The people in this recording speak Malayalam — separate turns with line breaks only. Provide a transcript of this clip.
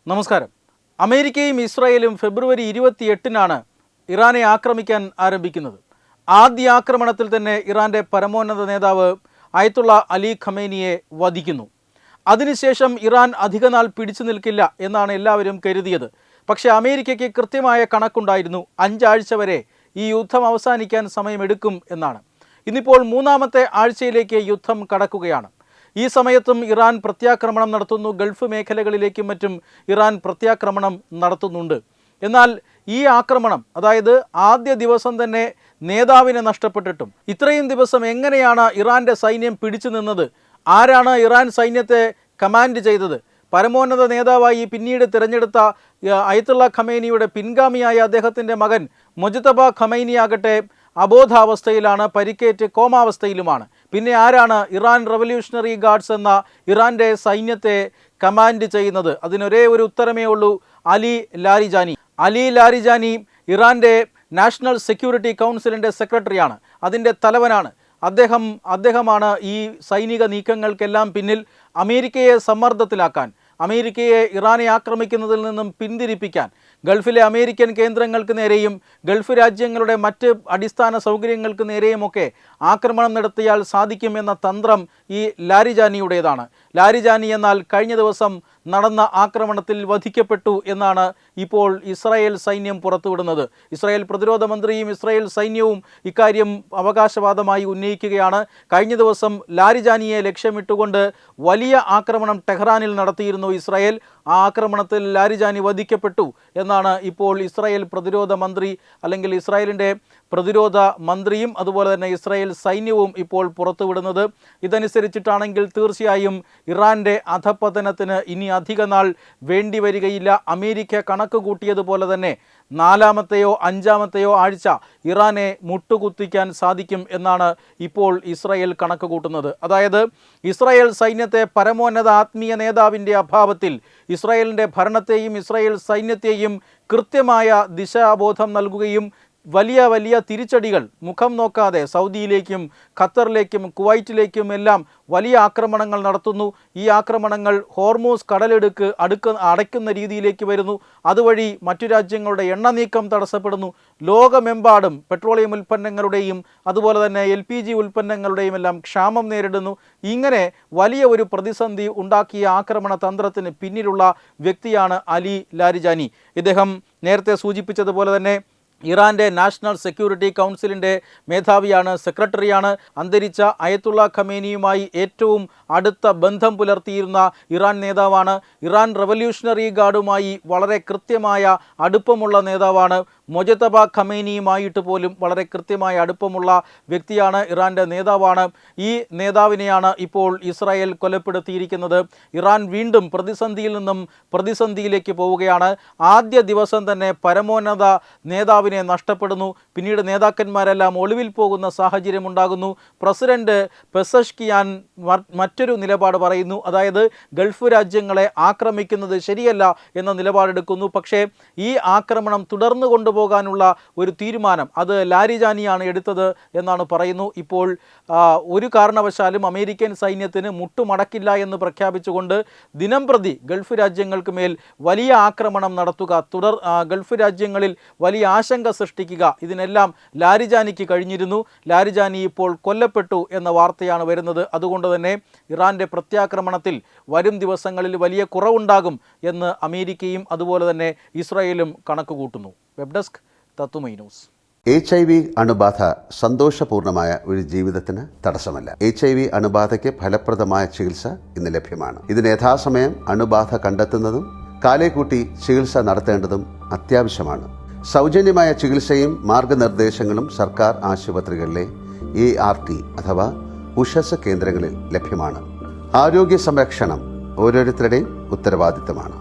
നമസ്കാരം. അമേരിക്കയും ഇസ്രായേലും ഫെബ്രുവരി 28-നാണ് ഇറാനെ ആക്രമിക്കാൻ ആരംഭിക്കുന്നത്. ആദ്യ ആക്രമണത്തിൽ തന്നെ ഇറാൻ്റെ പരമോന്നത നേതാവ് അയത്തുള്ള അലി ഖമേനിയെ വധിക്കുന്നു. അതിനുശേഷം ഇറാൻ അധികനാൾ പിടിച്ചു നിൽക്കില്ല എന്നാണ് എല്ലാവരും കരുതിയത്. പക്ഷേ അമേരിക്കയ്ക്ക് കൃത്യമായ കണക്കുണ്ടായിരുന്നു. 5 ആഴ്ച വരെ ഈ യുദ്ധം അവസാനിക്കാൻ സമയമെടുക്കും എന്നാണ്. ഇന്നിപ്പോൾ 3-ാമത്തെ ആഴ്ചയിലേക്ക് യുദ്ധം കടക്കുകയാണ്. ഈ സമയത്തും ഇറാൻ പ്രത്യാക്രമണം നടത്തുന്നു. ഗൾഫ് മേഖലകളിലേക്കും മറ്റും ഇറാൻ പ്രത്യാക്രമണം നടത്തുന്നുണ്ട്. എന്നാൽ ഈ ആക്രമണം, അതായത് ആദ്യ ദിവസം തന്നെ നേതാവിനെ നഷ്ടപ്പെട്ടിട്ടും ഇത്രയും ദിവസം എങ്ങനെയാണ് ഇറാൻ്റെ സൈന്യം പിടിച്ചു നിന്നത്? ആരാണ് ഇറാൻ സൈന്യത്തെ കമാൻഡ് ചെയ്തത്? പരമോന്നത നേതാവായി പിന്നീട് തിരഞ്ഞെടുത്ത അയത്തുള്ള ഖമേനിയുടെ പിൻഗാമിയായ അദ്ദേഹത്തിൻ്റെ മകൻ മൊജ്തബ ഖമൈനിയാകട്ടെ അബോധാവസ്ഥയിലാണ്, പരിക്കേറ്റ് കോമാവസ്ഥയിലുമാണ്. പിന്നെ ആരാണ് ഇറാൻ റവല്യൂഷണറി ഗാർഡ്സ് എന്ന ഇറാൻ്റെ സൈന്യത്തെ കമാൻഡ് ചെയ്യുന്നത്? അതിനൊരേ ഒരു ഉത്തരമേ ഉള്ളൂ: അലി ലാരിജാനി. അലി ലാരിജാനി ഇറാൻ്റെ നാഷണൽ സെക്യൂരിറ്റി കൗൺസിലിൻ്റെ സെക്രട്ടറിയാണ്, അതിൻ്റെ തലവനാണ്. അദ്ദേഹമാണ് ഈ സൈനിക നീക്കങ്ങൾക്കെല്ലാം പിന്നിൽ. അമേരിക്കയെ സമ്മർദ്ദത്തിലാക്കാൻ, അമേരിക്കയെ ഇറാനെ ആക്രമിക്കുന്നതിൽ നിന്നും പിന്തിരിപ്പിക്കാൻ, ഗൾഫിലെ അമേരിക്കൻ കേന്ദ്രങ്ങൾക്ക് നേരെയും ഗൾഫ് രാജ്യങ്ങളുടെ മറ്റ് അടിസ്ഥാന സൗകര്യങ്ങൾക്ക് നേരെയുമൊക്കെ ആക്രമണം നടത്തിയാൽ സാധിക്കുമെന്ന തന്ത്രം ഈ ലാരിജാനിയുടേതാണ്. ലാരിജാനി എന്നാൽ കഴിഞ്ഞ ദിവസം നടന്ന ആക്രമണത്തിൽ വധിക്കപ്പെട്ടു എന്നാണ് ഇപ്പോൾ ഇസ്രായേൽ സൈന്യം പുറത്തുവിടുന്നത്. ഇസ്രായേൽ പ്രതിരോധ മന്ത്രിയും ഇസ്രായേൽ സൈന്യവും ഇക്കാര്യം അവകാശവാദമായി ഉന്നയിക്കുകയാണ്. കഴിഞ്ഞ ദിവസം ലാരിജാനിയെ ലക്ഷ്യമിട്ടുകൊണ്ട് വലിയ ആക്രമണം ടെഹ്റാനിൽ നടത്തിയിരുന്നു ഇസ്രായേൽ. ആ ആക്രമണത്തിൽ ലാരിജാനി വധിക്കപ്പെട്ടു എന്നാണ് ഇപ്പോൾ ഇസ്രായേൽ പ്രതിരോധ മന്ത്രി, അല്ലെങ്കിൽ ഇസ്രായേലിൻ്റെ പ്രതിരോധ മന്ത്രിയും അതുപോലെ തന്നെ ഇസ്രായേൽ സൈന്യവും ഇപ്പോൾ പുറത്തുവിടുന്നത്. ഇതനുസരിച്ചിട്ടാണെങ്കിൽ തീർച്ചയായും ഇറാൻ്റെ അധപതനത്തിന് ഇനി അധിക നാൾ വേണ്ടി വരികയില്ല. അമേരിക്ക കണക്ക് കൂട്ടിയതുപോലെ തന്നെ 4-ാമത്തെയോ 5-ാമത്തെയോ ആഴ്ച ഇറാനെ മുട്ടുകുത്തിക്കാൻ സാധിക്കും എന്നാണ് ഇപ്പോൾ ഇസ്രായേൽ കണക്ക് കൂട്ടുന്നത്. അതായത് ഇസ്രായേൽ സൈന്യത്തെ പരമോന്നത ആത്മീയ നേതാവിൻ്റെ അഭാവത്തിൽ ഇസ്രായേലിൻ്റെ ഭരണത്തെയും ഇസ്രായേൽ സൈന്യത്തെയും കൃത്യമായ ദിശാബോധം നൽകുകയും വലിയ വലിയ തിരിച്ചടികൾ മുഖം നോക്കാതെ സൗദിയിലേക്കും ഖത്തറിലേക്കും കുവൈറ്റിലേക്കും എല്ലാം വലിയ ആക്രമണങ്ങൾ നടത്തുന്നു. ഈ ആക്രമണങ്ങൾ ഹോർമൂസ് കടലിടുക്ക് അടയ്ക്കുന്ന രീതിയിലേക്ക് വരുന്നു. അതുവഴി മറ്റു രാജ്യങ്ങളുടെ എണ്ണ നീക്കം തടസ്സപ്പെടുന്നു. ലോകമെമ്പാടും പെട്രോളിയം ഉൽപ്പന്നങ്ങളുടെയും അതുപോലെ തന്നെ LPG ഉൽപ്പന്നങ്ങളുടെയും എല്ലാം ക്ഷാമം നേരിടുന്നു. ഇങ്ങനെ വലിയ ഒരു പ്രതിസന്ധി ഉണ്ടാക്കിയ ആക്രമണ തന്ത്രത്തിന് പിന്നിലുള്ള വ്യക്തിയാണ് അലി ലാരിജാനി. ഇദ്ദേഹം നേരത്തെ സൂചിപ്പിച്ചതുപോലെ തന്നെ ഇറാൻ്റെ നാഷണൽ സെക്യൂരിറ്റി കൗൺസിലിൻ്റെ മേധാവിയാണ്, സെക്രട്ടറിയാണ്. അന്തരിച്ച അയത്തുള്ള ഖമേനിയുമായി ഏറ്റവും അടുത്ത ബന്ധം പുലർത്തിയിരുന്ന ഇറാൻ നേതാവാണ്. ഇറാൻ റവല്യൂഷണറി ഗാർഡുമായി വളരെ കൃത്യമായ അടുപ്പമുള്ള നേതാവാണ്. മൊജ്തബ ഖമേനിയുമായിട്ട് പോലും വളരെ കൃത്യമായ അടുപ്പമുള്ള വ്യക്തിയാണ്, ഇറാൻ്റെ നേതാവാണ്. ഈ നേതാവിനെയാണ് ഇപ്പോൾ ഇസ്രായേൽ കൊലപ്പെടുത്തിയിരിക്കുന്നത്. ഇറാൻ വീണ്ടും പ്രതിസന്ധിയിൽ നിന്നും പ്രതിസന്ധിയിലേക്ക് പോവുകയാണ്. ആദ്യ ദിവസം തന്നെ പരമോന്നത നേതാവിനെ നഷ്ടപ്പെടുന്നു. പിന്നീട് നേതാക്കന്മാരെല്ലാം ഒളിവിൽ പോകുന്ന സാഹചര്യം ഉണ്ടാകുന്നു. പ്രസിഡന്റ് പെസഷ്കിയാൻ മറ്റൊരു നിലപാട് പറയുന്നു. അതായത് ഗൾഫ് രാജ്യങ്ങളെ ആക്രമിക്കുന്നത് ശരിയല്ല എന്ന നിലപാടെടുക്കുന്നു. പക്ഷേ ഈ ആക്രമണം തുടർന്നു കൊണ്ടുപോകാനുള്ള ഒരു തീരുമാനം അത് ലാരിജാനിയാണ് എടുത്തത് എന്നാണ് പറയുന്നു. ഇപ്പോൾ ഒരു കാരണവശാലും അമേരിക്കൻ സൈന്യത്തിന് മുട്ടുമടക്കില്ല എന്ന് പ്രഖ്യാപിച്ചുകൊണ്ട് ദിനംപ്രതി ഗൾഫ് രാജ്യങ്ങൾക്ക് മേൽ വലിയ ആക്രമണം നടത്തുക, ഗൾഫ് രാജ്യങ്ങളിൽ വലിയ ആശങ്ക സൃഷ്ടിക്കുക, ഇതിനെല്ലാം ലാരിജാനിക്ക് കഴിഞ്ഞിരുന്നു. ലാരിജാനി ഇപ്പോൾ കൊല്ലപ്പെട്ടു എന്ന വാർത്തയാണ് വരുന്നത്. അതുകൊണ്ട് തന്നെ ഇറാൻ്റെ പ്രത്യാക്രമണത്തിൽ വരും ദിവസങ്ങളിൽ വലിയ കുറവുണ്ടാകും എന്ന് അമേരിക്കയും അതുപോലെ തന്നെ ഇസ്രായേലും കണക്ക് കൂട്ടുന്നു. വെബ് ഡെസ്ക് തത്തുമൈ ന്യൂസ്.
HIV അണുബാധ സന്തോഷപൂർണമായ ഒരു ജീവിതത്തിന് തടസ്സമല്ല. HIV അണുബാധയ്ക്ക് ഫലപ്രദമായ ചികിത്സ ഇന്ന് ലഭ്യമാണ്. ഇതിന് യഥാസമയം അണുബാധ കണ്ടെത്തുന്നതും കാലേക്കൂട്ടി ചികിത്സ നടത്തേണ്ടതും അത്യാവശ്യമാണ്. സൗജന്യമായ ചികിത്സയും മാർഗനിർദ്ദേശങ്ങളും സർക്കാർ ആശുപത്രികളിലെ ART അഥവാ ഉഷസ് കേന്ദ്രങ്ങളിൽ ലഭ്യമാണ്. ആരോഗ്യ സംരക്ഷണം ഓരോരുത്തരുടെയും ഉത്തരവാദിത്തമാണ്.